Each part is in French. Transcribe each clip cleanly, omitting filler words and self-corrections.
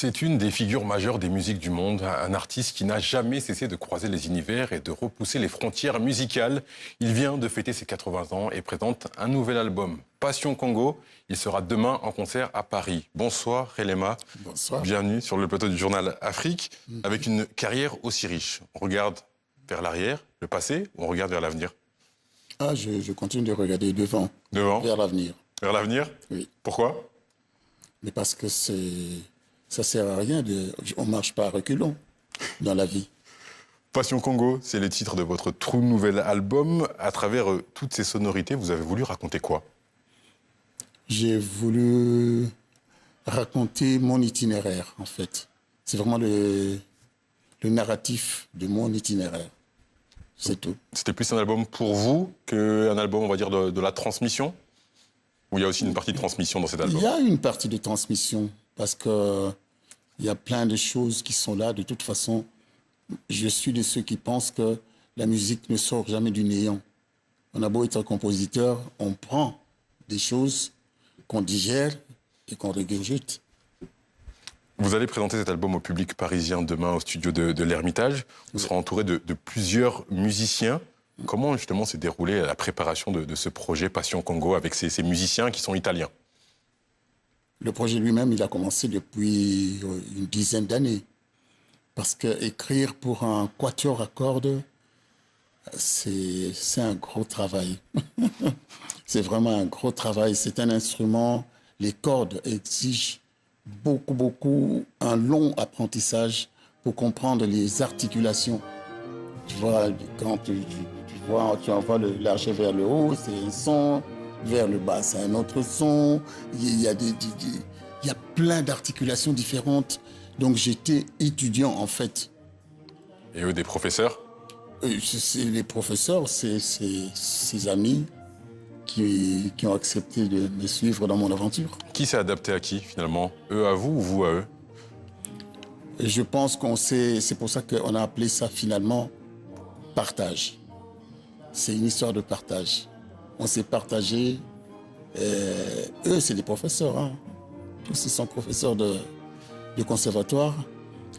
C'est une des figures majeures des musiques du monde, un artiste qui n'a jamais cessé de croiser les univers et de repousser les frontières musicales. Il vient de fêter ses 80 ans et présente un nouvel album, Passion Congo. Il sera demain en concert à Paris. Bonsoir Relema. Bonsoir. Bienvenue sur le plateau du journal Afrique. Avec une carrière aussi riche, on regarde vers l'arrière, le passé, ou on regarde vers l'avenir? Je continue de regarder devant, vers l'avenir. Vers l'avenir? Oui. Pourquoi? Mais parce que ça sert à rien, on ne marche pas à reculons dans la vie. Passion Congo, c'est le titre de votre tout nouvel album. À travers toutes ces sonorités, vous avez voulu raconter quoi? J'ai voulu raconter mon itinéraire, en fait. C'est vraiment le narratif de mon itinéraire. C'est tout. C'était plus un album pour vous qu'un album, on va dire, de la transmission? Ou il y a aussi une partie de transmission dans cet album? Il y a une partie de transmission, parce qu'il y a plein de choses qui sont là. De toute façon, je suis de ceux qui pensent que la musique ne sort jamais du néant. On a beau être compositeur, on prend des choses qu'on digère et qu'on régurgite. Vous allez présenter cet album au public parisien demain au studio de l'Ermitage. Vous serez entouré de plusieurs musiciens. Comment justement s'est déroulée la préparation de ce projet Passion Congo avec ces musiciens qui sont italiens? Le projet lui-même, il a commencé depuis une dizaine d'années. Parce que écrire pour un quatuor à cordes, c'est un gros travail. C'est vraiment un gros travail. C'est un instrument. Les cordes exigent beaucoup, un long apprentissage pour comprendre les articulations. Tu vois, quand tu envoies l'archet vers le haut, c'est un son, vers le bas, c'est un autre son. Il y a plein d'articulations différentes. Donc j'étais étudiant, en fait. Et eux, des professeurs? Les professeurs, c'est ses amis qui ont accepté de me suivre dans mon aventure. Qui s'est adapté à qui, finalement? Eux à vous ou vous à eux? Et je pense c'est pour ça qu'on a appelé ça, finalement, partage. C'est une histoire de partage. On s'est partagé. Eux, c'est des professeurs. Hein. Tous, ils sont professeurs de conservatoire.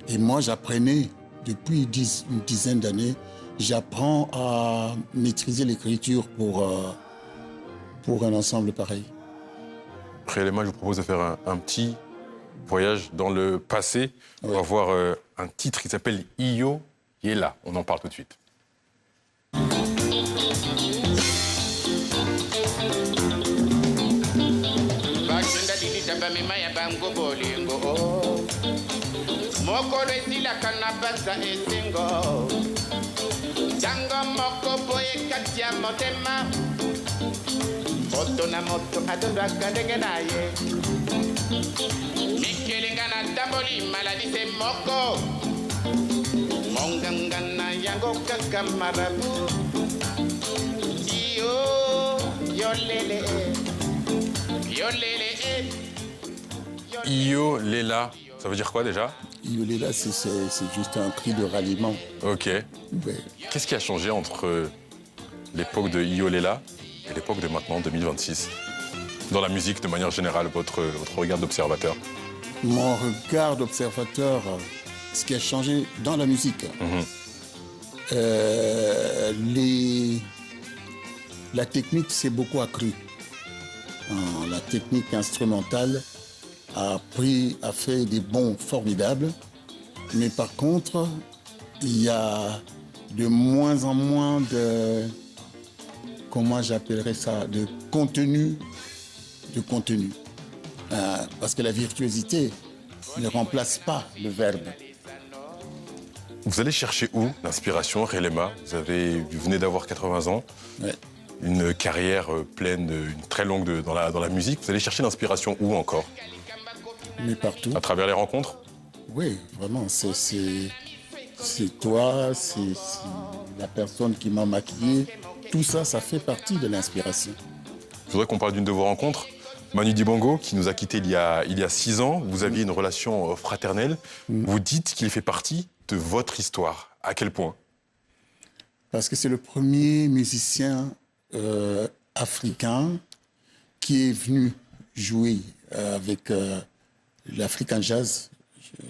Et moi, j'apprenais, depuis une dizaine d'années, j'apprends à maîtriser l'écriture pour un ensemble pareil. Réellement, je vous propose de faire un petit voyage dans le passé. On va voir un titre qui s'appelle Iyo Yela. On en parle tout de suite. Mokolo esila kana basa esengo Jango moko boye kati ya motema Moto na moto adondo akandenge na ye Mikelenga na tamboli maladi se moko Monganga na yango kaka marabu Yolele Iyo Lela, ça veut dire quoi déjà? Iyo Lela, c'est juste un cri de ralliement. Ok. Ouais. Qu'est-ce qui a changé entre l'époque de Iyo Lela et l'époque de maintenant, 2026? Dans la musique, de manière générale, votre regard d'observateur? Mon regard d'observateur, ce qui a changé dans la musique. La technique s'est beaucoup accrue. La technique instrumentale a fait des bonds formidables. Mais par contre, il y a de moins en moins de... Comment j'appellerais ça? De contenu. Parce que la virtuosité ne remplace pas le verbe. Vous allez chercher où l'inspiration, Relema? Vous venez d'avoir 80 ans. Ouais. Une carrière pleine, très longue dans la musique. Vous allez chercher l'inspiration où encore? Mais partout. À travers les rencontres? Oui, vraiment. C'est toi, c'est la personne qui m'a maquillé. Tout ça, ça fait partie de l'inspiration. Je voudrais qu'on parle d'une de vos rencontres. Manu Dibango, qui nous a quittés il y a 6 ans. Vous aviez une relation fraternelle. Vous dites qu'il fait partie de votre histoire. À quel point? Parce que c'est le premier musicien africain qui est venu jouer avec l'African Jazz.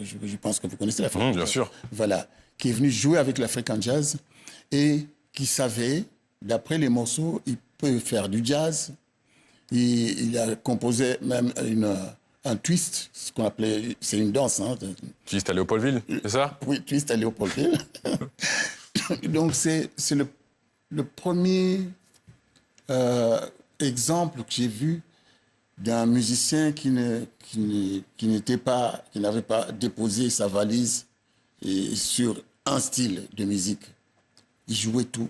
je pense que vous connaissez l'African Bien Jazz. sûr. Voilà, qui est venu jouer avec l'African Jazz et qui savait, d'après les morceaux, il peut faire du jazz. Il a composé même un twist, ce qu'on appelait, c'est une danse. Hein. Twist à Léopoldville, c'est ça? Oui, twist à Léopoldville. Donc c'est le premier exemple que j'ai vu d'un musicien qui n'avait pas déposé sa valise sur un style de musique. Il jouait tout.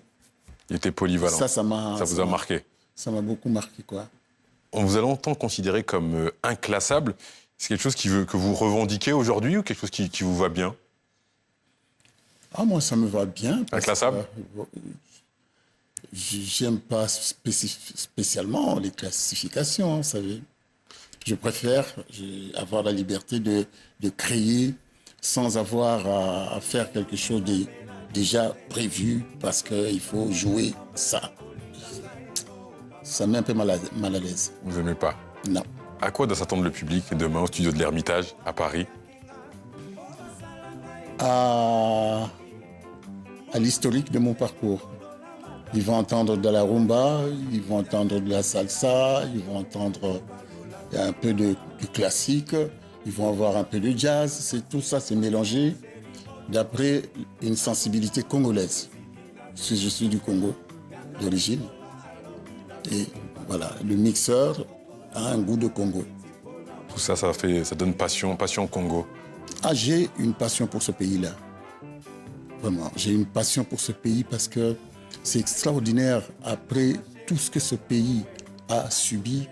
Il était polyvalent. Ça vous a marqué? Ça m'a beaucoup marqué, quoi. On vous a longtemps considéré comme inclassable. C'est quelque chose que vous revendiquez aujourd'hui ou quelque chose qui vous va bien? Ah, moi, ça me va bien. Inclassable? J'aime pas spécialement les classifications, vous savez. Je préfère avoir la liberté de créer sans avoir à faire quelque chose de déjà prévu parce qu'il faut jouer ça. Ça met un peu mal à l'aise. Vous n'aimez pas? Non. À quoi doit s'attendre le public demain au studio de l'Ermitage à Paris? À l'historique de mon parcours. Ils vont entendre de la rumba, ils vont entendre de la salsa, ils vont entendre un peu de classique, ils vont avoir un peu de jazz. Tout ça, c'est mélangé d'après une sensibilité congolaise. Parce que je suis du Congo d'origine. Et voilà, le mixeur a un goût de Congo. Tout ça, ça donne passion Congo. Ah, j'ai une passion pour ce pays-là. Vraiment, j'ai une passion pour ce pays parce que c'est extraordinaire. Après tout ce que ce pays a subi,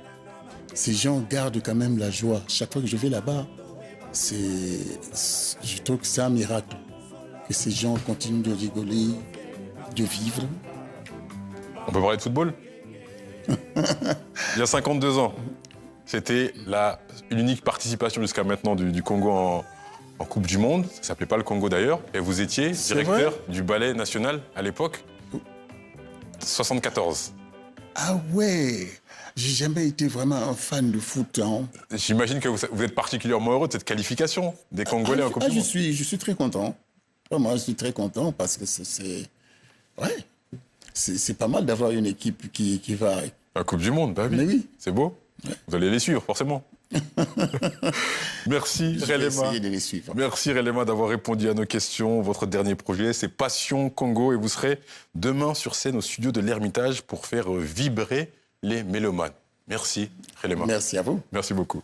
ces gens gardent quand même la joie. Chaque fois que je vais là-bas, je trouve que c'est un miracle. Que ces gens continuent de rigoler, de vivre. On peut parler de football? Il y a 52 ans, c'était une unique participation jusqu'à maintenant du Congo en Coupe du Monde. Ça ne s'appelait pas le Congo d'ailleurs. Et vous étiez directeur du ballet national à l'époque, 74. Ah ouais, j'ai jamais été vraiment un fan de foot. Hein. J'imagine que vous êtes particulièrement heureux de cette qualification des Congolais en Coupe du Monde. Je suis très content. Vraiment, je suis très content parce que c'est pas mal d'avoir une équipe qui va... La Coupe du Monde, bah oui. Mais oui. C'est beau. Ouais. Vous allez les suivre, forcément. Merci, Je vais Relema. essayer de les suivre. Merci, Relema, d'avoir répondu à nos questions. Votre dernier projet, c'est Passion Congo. Et vous serez demain sur scène au studio de l'Ermitage pour faire vibrer les mélomanes. Merci, Relema. Merci à vous. Merci beaucoup.